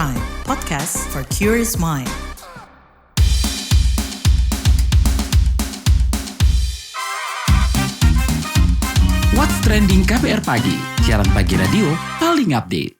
Prime, podcast for curious mind. What's Trending KBR Pagi, siaran pagi radio paling update.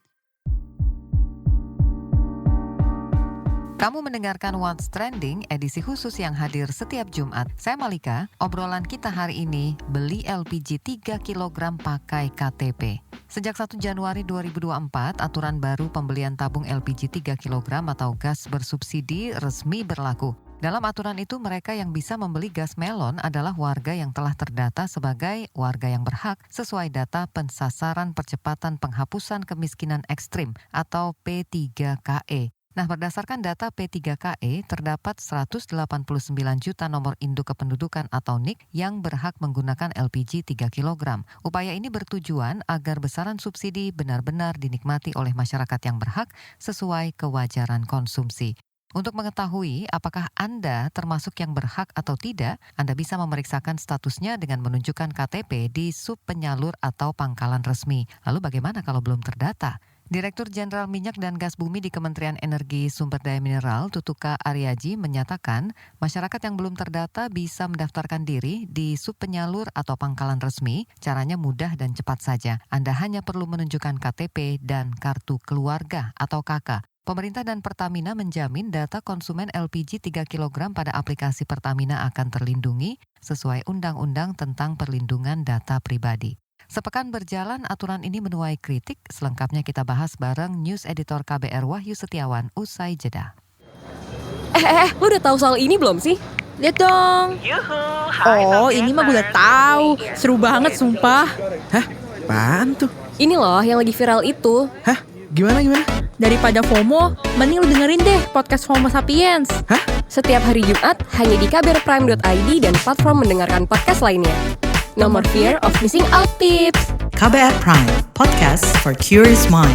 Kamu mendengarkan What's Trending, edisi khusus yang hadir setiap Jumat. Saya Malika, obrolan kita hari ini, beli LPG 3 kg pakai KTP. Sejak 1 Januari 2024, aturan baru pembelian tabung LPG 3 kg atau gas bersubsidi resmi berlaku. Dalam aturan itu, mereka yang bisa membeli gas melon adalah warga yang telah terdata sebagai warga yang berhak sesuai data Pensasaran Percepatan Penghapusan Kemiskinan Ekstrim atau P3KE. Nah, berdasarkan data P3KE, terdapat 189 juta nomor induk kependudukan atau NIK yang berhak menggunakan LPG 3 kg. Upaya ini bertujuan agar besaran subsidi benar-benar dinikmati oleh masyarakat yang berhak sesuai kewajaran konsumsi. Untuk mengetahui apakah Anda termasuk yang berhak atau tidak, Anda bisa memeriksakan statusnya dengan menunjukkan KTP di sub penyalur atau pangkalan resmi. Lalu bagaimana kalau belum terdata? Direktur Jenderal Minyak dan Gas Bumi di Kementerian Energi Sumber Daya Mineral, Tutuka Aryaji, menyatakan masyarakat yang belum terdata bisa mendaftarkan diri di sub penyalur atau pangkalan resmi. Caranya mudah dan cepat saja. Anda hanya perlu menunjukkan KTP dan kartu keluarga atau KK. Pemerintah dan Pertamina menjamin data konsumen LPG 3 kg pada aplikasi Pertamina akan terlindungi sesuai Undang-Undang tentang Perlindungan Data Pribadi. Sepekan berjalan, aturan ini menuai kritik. Selengkapnya kita bahas bareng News Editor KBR Wahyu Setiawan usai jeda. Lu udah tahu soal ini belum sih? Lihat dong. Oh, ini mah gue udah tahu. Seru banget, sumpah. Hah? Apaan tuh? Ini loh yang lagi viral itu. Hah? Gimana? Daripada FOMO, mending lu dengerin deh podcast Homo Sapiens. Hah? Setiap hari Jumat hanya di kbrprime.id dan platform mendengarkan podcast lainnya. No more fear of missing out tips. KBR Prime, podcast for curious mind.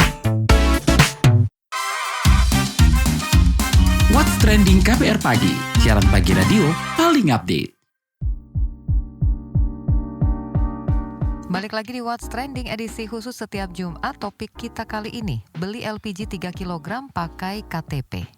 What's Trending KBR Pagi, siaran pagi radio paling update. Balik lagi di What's Trending edisi khusus setiap Jumat. Topik kita kali ini, beli LPG 3 kg pakai KTP.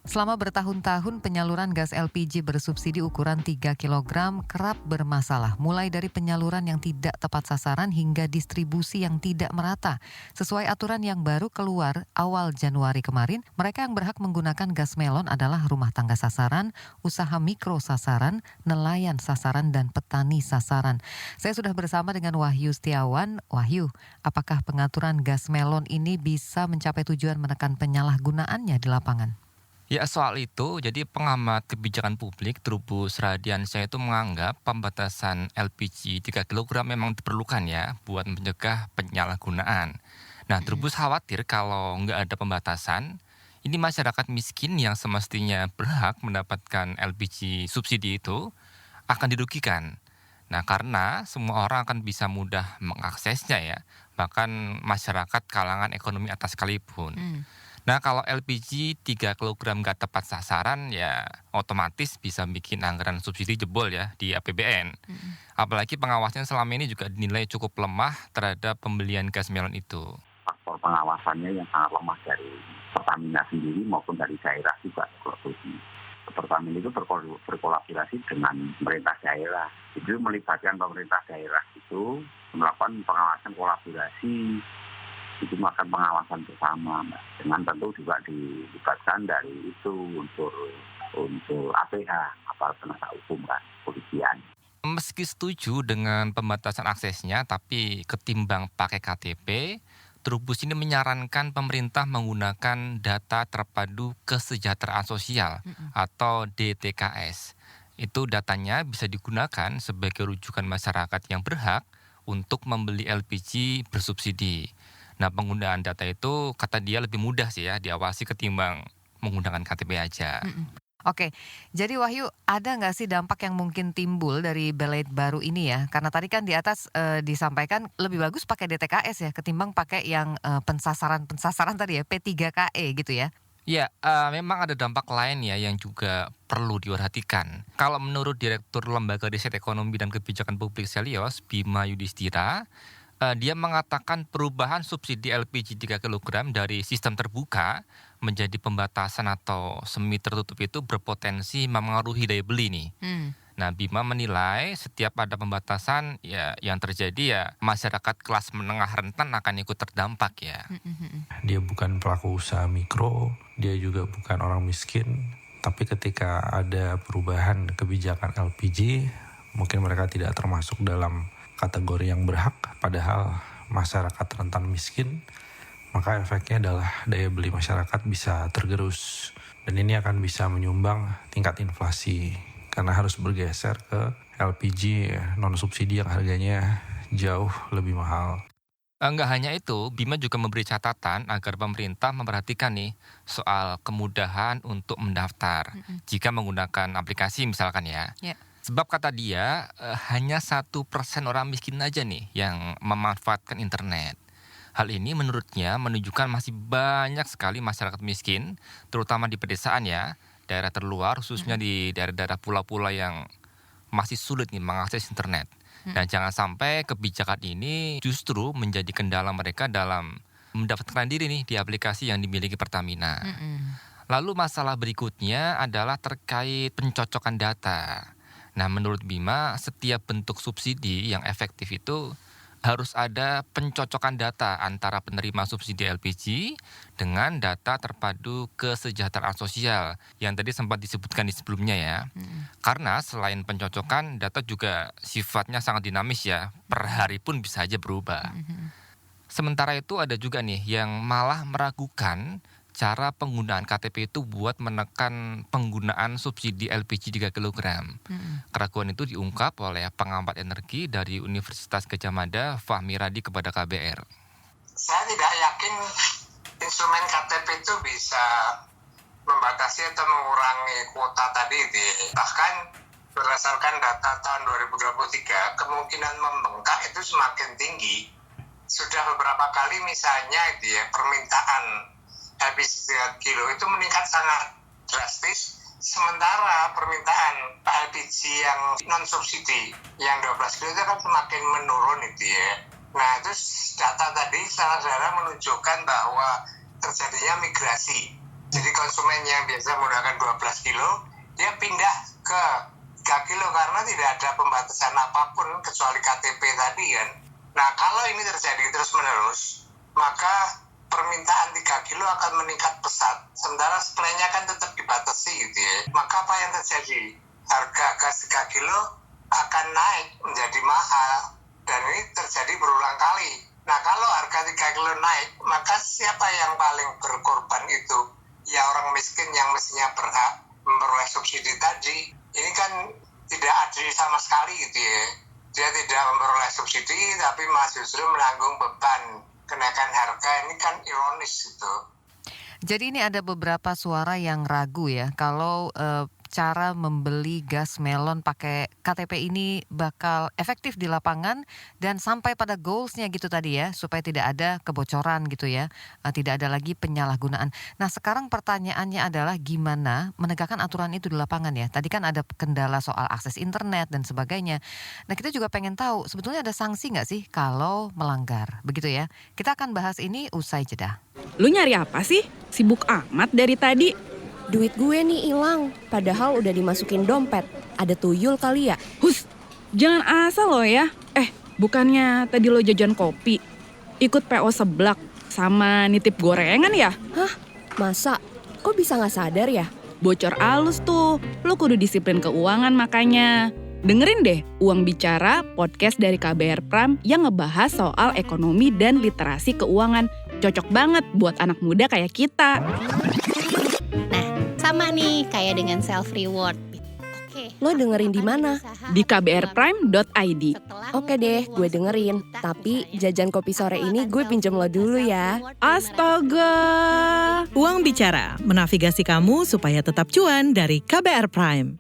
Selama bertahun-tahun penyaluran gas LPG bersubsidi ukuran 3 kg kerap bermasalah, mulai dari penyaluran yang tidak tepat sasaran hingga distribusi yang tidak merata. Sesuai aturan yang baru keluar awal Januari kemarin, mereka yang berhak menggunakan gas melon adalah rumah tangga sasaran, usaha mikro sasaran, nelayan sasaran, dan petani sasaran. Saya sudah bersama dengan Wahyu Setiawan. Wahyu, apakah pengaturan gas melon ini bisa mencapai tujuan menekan penyalahgunaannya di lapangan? Ya, soal itu, jadi pengamat kebijakan publik Trubus Radiansyah itu menganggap pembatasan LPG 3 kg memang diperlukan ya buat mencegah penyalahgunaan. Nah, Trubus khawatir kalau nggak ada pembatasan, ini masyarakat miskin yang semestinya berhak mendapatkan LPG subsidi itu akan dirugikan. Nah, karena semua orang akan bisa mudah mengaksesnya ya, bahkan masyarakat kalangan ekonomi atas sekalipun. Nah, kalau LPG 3 kg nggak tepat sasaran, ya otomatis bisa bikin anggaran subsidi jebol ya di APBN. Apalagi pengawasnya selama ini juga dinilai cukup lemah terhadap pembelian gas melon itu. Faktor pengawasannya yang sangat lemah dari Pertamina sendiri maupun dari daerah juga. Pertamina itu berkolaborasi dengan pemerintah daerah. Itu melibatkan pemerintah daerah itu melakukan pengawasan kolaborasi. Itu melakukan pengawasan bersama, dengan tentu juga dilibatkan dari itu unsur APH, aparat penegak hukum kan, polisian. Meski setuju dengan pembatasan aksesnya, tapi ketimbang pakai KTP, Trubus ini menyarankan pemerintah menggunakan data terpadu kesejahteraan sosial atau DTKS. Itu datanya bisa digunakan sebagai rujukan masyarakat yang berhak untuk membeli LPG bersubsidi. Nah, penggunaan data itu kata dia lebih mudah sih ya diawasi ketimbang menggunakan KTP aja. Oke, jadi Wahyu, ada nggak sih dampak yang mungkin timbul dari belait baru ini ya? Karena tadi kan di atas disampaikan lebih bagus pakai DTKS ya ketimbang pakai yang pensasaran tadi ya, P3KE gitu ya? Ya, memang ada dampak lain ya yang juga perlu diperhatikan. Kalau menurut Direktur Lembaga Riset Ekonomi dan Kebijakan Publik Selios, Bima Yudhistira, Dia mengatakan perubahan subsidi LPG 3 kg dari sistem terbuka menjadi pembatasan atau semi tertutup itu berpotensi memengaruhi daya beli nih. Nah, Bima menilai setiap ada pembatasan ya yang terjadi ya masyarakat kelas menengah rentan akan ikut terdampak ya. Dia bukan pelaku usaha mikro, dia juga bukan orang miskin, tapi ketika ada perubahan kebijakan LPG, mungkin mereka tidak termasuk dalam kategori yang berhak, padahal masyarakat rentan miskin, maka efeknya adalah daya beli masyarakat bisa tergerus. Dan ini akan bisa menyumbang tingkat inflasi, karena harus bergeser ke LPG non-subsidi yang harganya jauh lebih mahal. Enggak hanya itu, Bima juga memberi catatan agar pemerintah memperhatikan nih soal kemudahan untuk mendaftar jika menggunakan aplikasi misalkan ya. Sebab kata dia, hanya 1% orang miskin aja nih yang memanfaatkan internet. Hal ini menurutnya menunjukkan masih banyak sekali masyarakat miskin, terutama di pedesaan ya, daerah terluar, khususnya di daerah-daerah pulau-pulau yang masih sulit nih mengakses internet. Dan jangan sampai kebijakan ini justru menjadi kendala mereka dalam mendaftarkan diri nih di aplikasi yang dimiliki Pertamina. Lalu masalah berikutnya adalah terkait pencocokan data. Nah, menurut Bima, setiap bentuk subsidi yang efektif itu harus ada pencocokan data antara penerima subsidi LPG dengan data terpadu kesejahteraan sosial yang tadi sempat disebutkan di sebelumnya ya. Karena selain pencocokan, data juga sifatnya sangat dinamis ya, per hari pun bisa aja berubah. Sementara itu ada juga nih yang malah meragukan cara penggunaan KTP itu buat menekan penggunaan subsidi LPG 3 kg. Keraguan itu diungkap oleh pengamat energi dari Universitas Gadjah Mada, Fahmi Radi kepada KBR. Saya tidak yakin instrumen KTP itu bisa membatasi atau mengurangi kuota tadi. Bahkan berdasarkan data tahun 2023, kemungkinan membengkak itu semakin tinggi. Sudah beberapa kali misalnya permintaan LPG 3 kilo itu meningkat sangat drastis, sementara permintaan LPG yang non-subsidi yang 12 kilo itu kan semakin menurun Nah, terus data tadi saudara menunjukkan bahwa terjadinya migrasi. Jadi konsumen yang biasa menggunakan 12 kilo, dia pindah ke 3 kilo karena tidak ada pembatasan apapun kecuali KTP tadi kan. Nah, kalau ini terjadi terus-menerus, maka permintaan 3 kilo akan meningkat pesat, sementara supply-nya kan tetap dibatasi Maka apa yang terjadi? Harga gas 3 kilo akan naik menjadi mahal, dan ini terjadi berulang kali. Nah, kalau harga 3 kilo naik, maka siapa yang paling berkorban itu? Ya orang miskin yang mestinya berhak memperoleh subsidi tadi. Ini kan tidak adil sama sekali Dia tidak memperoleh subsidi, tapi malah justru menanggung beban kenaikan harga. Ini kan ironis Jadi ini ada beberapa suara yang ragu ya kalau cara membeli gas melon pakai KTP ini bakal efektif di lapangan dan sampai pada goalsnya gitu tadi ya, supaya tidak ada kebocoran gitu ya, tidak ada lagi penyalahgunaan. Nah, sekarang pertanyaannya adalah gimana menegakkan aturan itu di lapangan ya. Tadi kan ada kendala soal akses internet dan sebagainya. Nah, kita juga pengen tahu sebetulnya ada sanksi nggak sih kalau melanggar, begitu ya. Kita akan bahas ini usai jeda. Lu nyari apa sih? Sibuk amat dari tadi. Duit gue nih hilang, padahal udah dimasukin dompet. Ada tuyul kali ya? Hus, jangan asal lo ya. Bukannya tadi lo jajan kopi, ikut PO seblak, sama nitip gorengan ya? Hah? Masa? Kok bisa gak sadar ya? Bocor alus tuh, lo kudu disiplin keuangan makanya. Dengerin deh Uang Bicara, podcast dari KBR Prime yang ngebahas soal ekonomi dan literasi keuangan. Cocok banget buat anak muda kayak kita. Sama nih kayak dengan self reward. Lo dengerin di mana? Di kbrprime.id. Oke deh, gue dengerin. Tapi jajan kopi sore ini gue pinjam lo dulu ya. Astaga. Uang Bicara, menavigasi kamu supaya tetap cuan dari KBR Prime.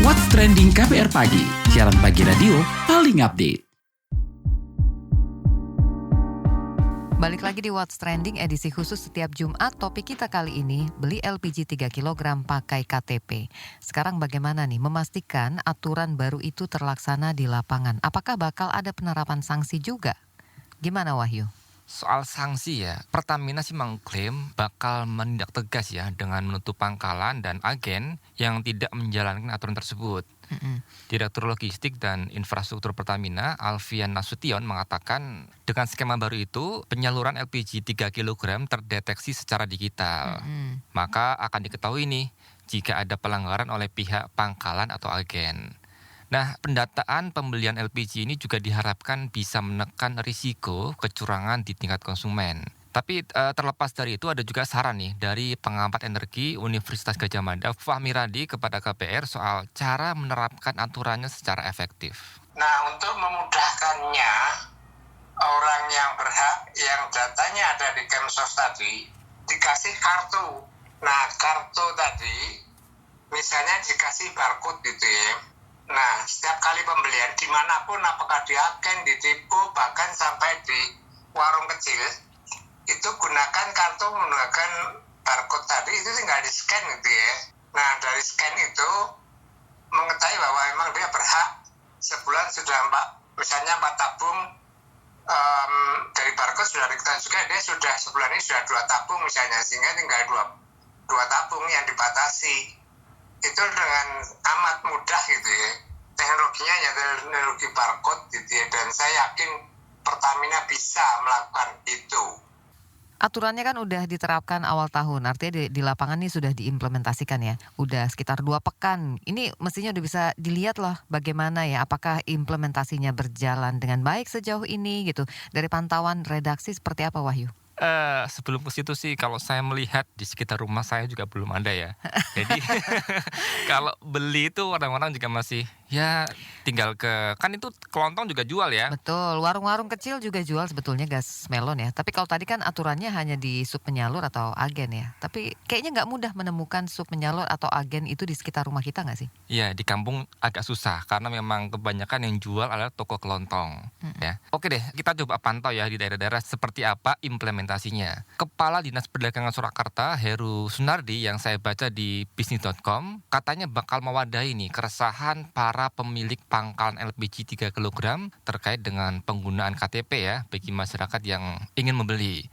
What's Trending KBR Pagi, siaran pagi radio paling update. Balik lagi di What's Trending edisi khusus setiap Jumat. Topik kita kali ini, beli LPG 3 kg pakai KTP. Sekarang bagaimana nih memastikan aturan baru itu terlaksana di lapangan? Apakah bakal ada penerapan sanksi juga? Gimana Wahyu? Soal sanksi ya, Pertamina sih mengklaim bakal menindak tegas ya dengan menutup pangkalan dan agen yang tidak menjalankan aturan tersebut. Direktur Logistik dan Infrastruktur Pertamina, Alfian Nasution, mengatakan dengan skema baru itu penyaluran LPG 3 kg terdeteksi secara digital. Maka akan diketahui nih jika ada pelanggaran oleh pihak pangkalan atau agen. Nah, pendataan pembelian LPG ini juga diharapkan bisa menekan risiko kecurangan di tingkat konsumen. Tapi terlepas dari itu ada juga saran nih dari pengamat energi Universitas Gadjah Mada, Fahmi Radi, kepada KBR soal cara menerapkan aturannya secara efektif. Nah, untuk memudahkannya, orang yang berhak yang datanya ada di Kemsos tadi dikasih kartu. Nah, kartu tadi misalnya dikasih barcode gitu ya. Nah, setiap kali pembelian dimanapun, apakah di agen, di depo, bahkan sampai di warung kecil, itu gunakan kartu menggunakan barcode tadi, itu tinggal di-scan gitu ya. Nah, dari scan itu mengetahui bahwa memang dia berhak sebulan sudah misalnya 4 tabung, dari barcode sudah diketahui juga dia sudah sebulan ini sudah 2 tabung misalnya, sehingga tinggal 2 tabung yang dibatasi. Itu dengan amat mudah gitu ya. Teknologinya hanya teknologi barcode gitu ya, dan saya yakin Pertamina bisa melakukan itu. Aturannya kan udah diterapkan awal tahun, artinya di lapangan ini sudah diimplementasikan ya. Udah sekitar 2 pekan. Ini mestinya udah bisa dilihat loh bagaimana ya, apakah implementasinya berjalan dengan baik sejauh ini gitu. Dari pantauan redaksi seperti apa Wahyu? Sebelum ke situ sih, kalau saya melihat di sekitar rumah saya juga belum ada ya. Jadi kalau beli itu orang-orang juga masih ya tinggal kan itu kelontong juga jual ya. Betul, warung-warung kecil juga jual sebetulnya gas melon ya. Tapi kalau tadi kan aturannya hanya di sub penyalur atau agen ya. Tapi kayaknya nggak mudah menemukan sub penyalur atau agen itu di sekitar rumah kita nggak sih? Iya, di kampung agak susah karena memang kebanyakan yang jual adalah toko kelontong. Ya. Oke deh, kita coba pantau ya di daerah-daerah seperti apa implementasinya. Kepala Dinas Perdagangan Surakarta, Heru Sunardi, yang saya baca di bisnis.com, katanya bakal mewadahi nih keresahan para pemilik pangkalan LPG 3 kg terkait dengan penggunaan KTP ya bagi masyarakat yang ingin membeli.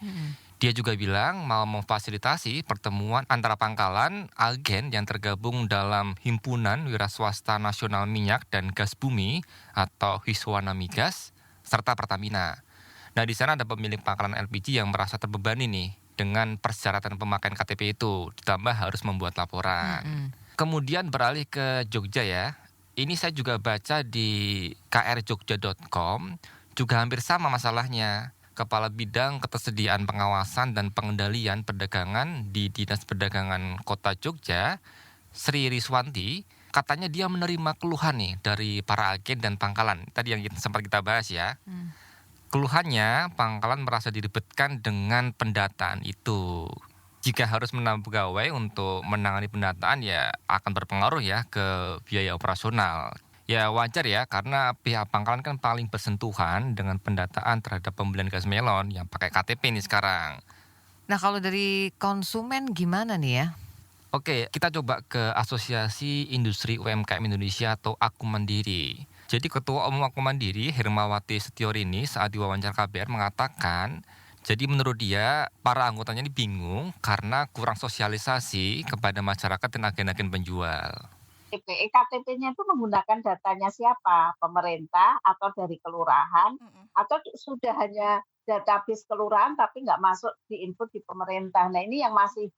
Dia juga bilang mau memfasilitasi pertemuan antara pangkalan, agen yang tergabung dalam Himpunan Wiraswasta Nasional Minyak dan Gas Bumi atau Hiswana Migas, serta Pertamina. Nah, di sana ada pemilik pangkalan LPG yang merasa terbebani nih dengan persyaratan pemakaian KTP itu, ditambah harus membuat laporan. Kemudian beralih ke Jogja ya. Ini saya juga baca di krjogja.com, juga hampir sama masalahnya. Kepala Bidang Ketersediaan Pengawasan dan Pengendalian Perdagangan di Dinas Perdagangan Kota Jogja, Sri Riswanti, katanya dia menerima keluhan nih dari para agen dan pangkalan. Tadi yang sempat kita bahas ya. Keluhannya, pangkalan merasa diribetkan dengan pendataan itu. Jika harus menambah pegawai untuk menangani pendataan ya akan berpengaruh ya ke biaya operasional. Ya wajar ya, karena pihak pangkalan kan paling bersentuhan dengan pendataan terhadap pembelian gas melon yang pakai KTP nih sekarang. Nah, kalau dari konsumen gimana nih ya? Oke, kita coba ke Asosiasi Industri UMKM Indonesia atau Aku Mandiri. Jadi Ketua Umum Aku Mandiri, Hermawati Setiorini, saat diwawancara KBR mengatakan, jadi menurut dia para anggotanya ini bingung karena kurang sosialisasi kepada masyarakat dan agen-agen penjual. KTP-nya itu menggunakan datanya siapa? Pemerintah atau dari kelurahan? Atau sudah hanya database kelurahan tapi nggak masuk di input di pemerintah? Nah, ini yang masih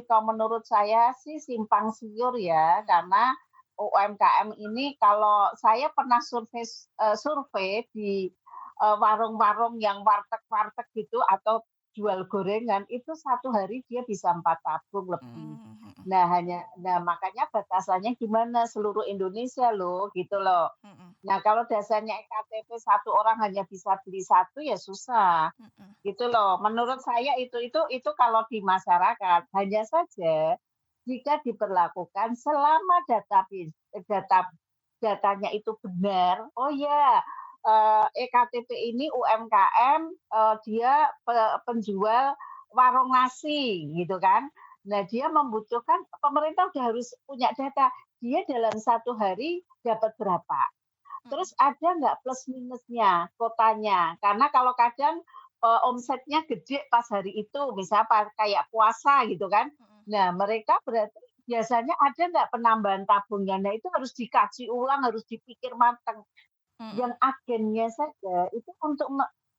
kalau menurut saya sih simpang siur ya, karena UMKM ini kalau saya pernah survei di warung-warung yang warteg-warteg gitu atau jual gorengan itu satu hari dia bisa 4 tabung lebih. Nah makanya batasannya gimana, seluruh Indonesia loh gitu loh. Nah kalau dasarnya KTP satu orang hanya bisa beli 1 ya susah gitu loh. Menurut saya itu kalau di masyarakat hanya saja jika diberlakukan selama datanya itu benar. Oh ya, eKTP ini UMKM, dia penjual warung nasi gitu kan. Nah, dia membutuhkan pemerintah udah harus punya data, dia dalam 1 hari dapat berapa. Terus ada nggak plus minusnya, kotanya. Karena kalau kadang, omsetnya gede pas hari itu, misalnya kayak puasa gitu kan. Nah, mereka berarti biasanya ada nggak penambahan tabungnya. Nah, itu harus dikaji ulang, harus dipikir matang. Yang agennya saja itu untuk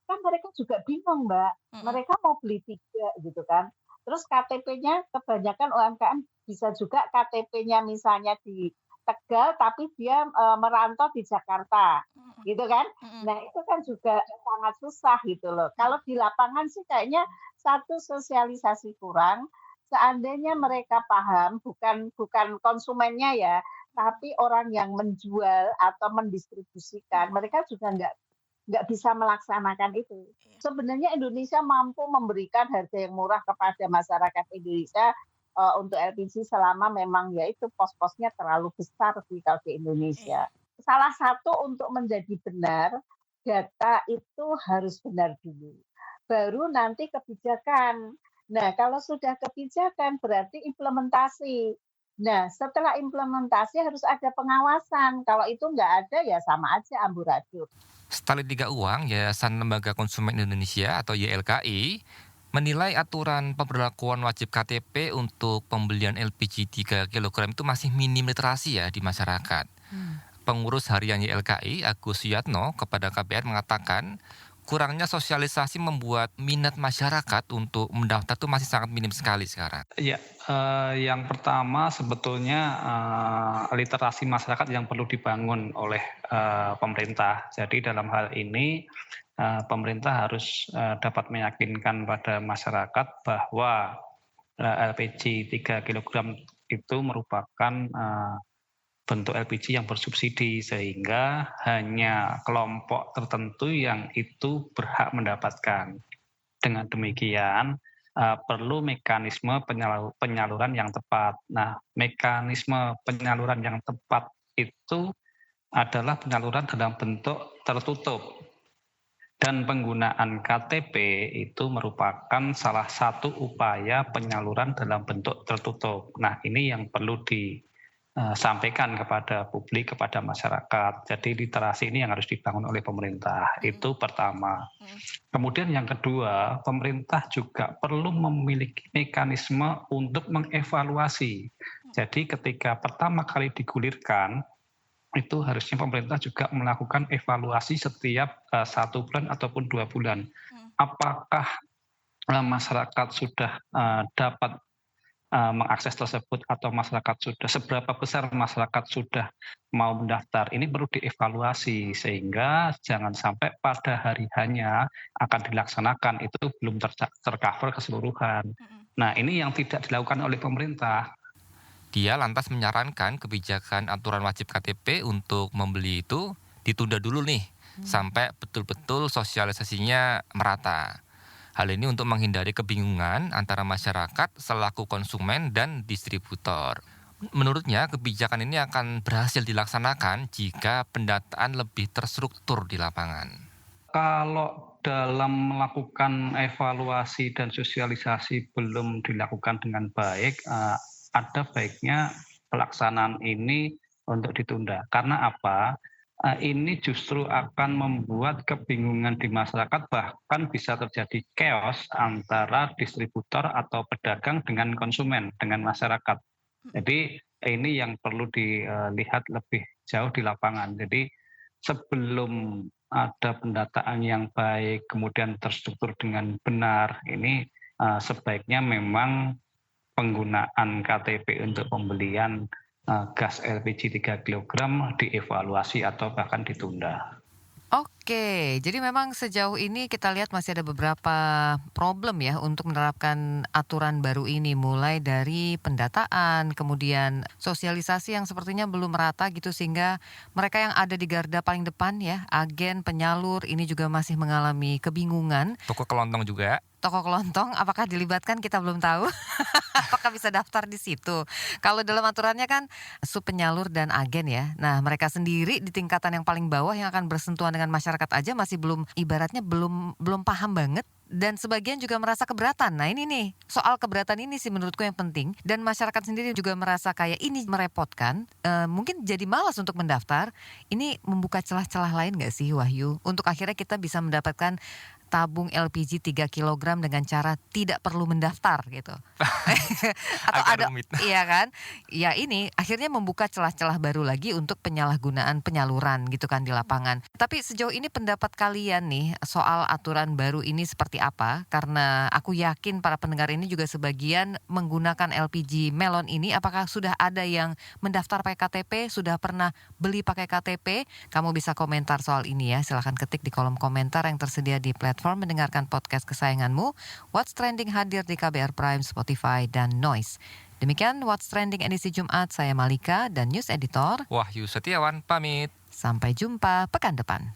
kan mereka juga bingung, Mbak. Mereka mau beli 3 gitu kan. Terus KTP-nya kebanyakan UMKM bisa juga KTP-nya misalnya di Tegal tapi dia, merantau di Jakarta, gitu kan. Nah, itu kan juga sangat susah gitu loh. Kalau di lapangan sih kayaknya satu sosialisasi kurang, seandainya mereka paham, bukan konsumennya ya, tapi orang yang menjual atau mendistribusikan, mereka juga nggak bisa melaksanakan itu. Sebenarnya Indonesia mampu memberikan harga yang murah kepada masyarakat Indonesia, untuk LPG selama memang ya itu pos-posnya terlalu besar sih kalau di Indonesia. Salah satu untuk menjadi benar, data itu harus benar dulu, baru nanti kebijakan. Nah, kalau sudah kebijakan berarti implementasi. Nah, setelah implementasi harus ada pengawasan, kalau itu nggak ada ya sama aja amburadul. Setali Tiga Uang, Yayasan Lembaga Konsumen Indonesia atau YLKI, menilai aturan pemberlakuan wajib KTP untuk pembelian LPG 3 kg itu masih minim literasi ya di masyarakat. Pengurus harian YLKI, Agus Suyatno, kepada KBR mengatakan, kurangnya sosialisasi membuat minat masyarakat untuk mendaftar itu masih sangat minim sekali sekarang. Ya, yang pertama sebetulnya literasi masyarakat yang perlu dibangun oleh pemerintah. Jadi dalam hal ini pemerintah harus dapat meyakinkan pada masyarakat bahwa LPG 3 kg itu merupakan bentuk LPG yang bersubsidi sehingga hanya kelompok tertentu yang itu berhak mendapatkan. Dengan demikian perlu mekanisme penyaluran yang tepat. Nah, mekanisme penyaluran yang tepat itu adalah penyaluran dalam bentuk tertutup. Dan penggunaan KTP itu merupakan salah satu upaya penyaluran dalam bentuk tertutup. Nah, ini yang perlu disampaikan kepada publik, kepada masyarakat. Jadi literasi ini yang harus dibangun oleh pemerintah. Itu pertama. Kemudian yang kedua, pemerintah juga perlu memiliki mekanisme untuk mengevaluasi. Jadi ketika pertama kali digulirkan, itu harusnya pemerintah juga melakukan evaluasi setiap 1 bulan ataupun 2 bulan. Apakah masyarakat sudah dapat mengakses tersebut atau seberapa besar masyarakat sudah mau mendaftar. Ini perlu dievaluasi sehingga jangan sampai pada hari hanya akan dilaksanakan itu belum tercover keseluruhan. Nah, ini yang tidak dilakukan oleh pemerintah. Dia lantas menyarankan kebijakan aturan wajib KTP untuk membeli itu ditunda dulu nih, sampai betul-betul sosialisasinya merata. Hal ini untuk menghindari kebingungan antara masyarakat selaku konsumen dan distributor. Menurutnya, kebijakan ini akan berhasil dilaksanakan jika pendataan lebih terstruktur di lapangan. Kalau dalam melakukan evaluasi dan sosialisasi belum dilakukan dengan baik, ada baiknya pelaksanaan ini untuk ditunda. Karena apa? Ini justru akan membuat kebingungan di masyarakat, bahkan bisa terjadi chaos antara distributor atau pedagang dengan konsumen, dengan masyarakat. Jadi ini yang perlu dilihat lebih jauh di lapangan. Jadi sebelum ada pendataan yang baik, kemudian terstruktur dengan benar, ini sebaiknya memang penggunaan KTP untuk pembelian gas LPG 3 kg dievaluasi atau bahkan ditunda. Oke, jadi memang sejauh ini kita lihat masih ada beberapa problem ya untuk menerapkan aturan baru ini, mulai dari pendataan, kemudian sosialisasi yang sepertinya belum merata gitu sehingga mereka yang ada di garda paling depan ya, agen, penyalur ini juga masih mengalami kebingungan. Toko kelontong juga. Toko kelontong, apakah dilibatkan kita belum tahu. Apakah bisa daftar di situ. Kalau dalam aturannya kan sub penyalur dan agen ya. Nah, mereka sendiri di tingkatan yang paling bawah yang akan bersentuhan dengan masyarakat masyarakat aja masih belum, ibaratnya belum paham banget. Dan sebagian juga merasa keberatan. Nah ini nih, soal keberatan ini sih menurutku yang penting. Dan masyarakat sendiri juga merasa kayak ini merepotkan. Mungkin jadi malas untuk mendaftar. Ini membuka celah-celah lain gak sih Wahyu? Untuk akhirnya kita bisa mendapatkan tabung LPG 3 kg dengan cara tidak perlu mendaftar gitu. Atau ada rumit. Iya kan? Ya ini akhirnya membuka celah-celah baru lagi untuk penyalahgunaan penyaluran gitu kan di lapangan. Tapi sejauh ini pendapat kalian nih soal aturan baru ini seperti apa? Karena aku yakin para pendengar ini juga sebagian menggunakan LPG melon ini. Apakah sudah ada yang mendaftar pakai KTP? Sudah pernah beli pakai KTP? Kamu bisa komentar soal ini ya. Silahkan ketik di kolom komentar yang tersedia di platform mendengarkan podcast kesayanganmu. What's Trending hadir di KBR Prime, Spotify, dan Noise. Demikian What's Trending edisi Jumat. Saya Malika dan News Editor Wahyu Setiawan pamit. Sampai jumpa pekan depan.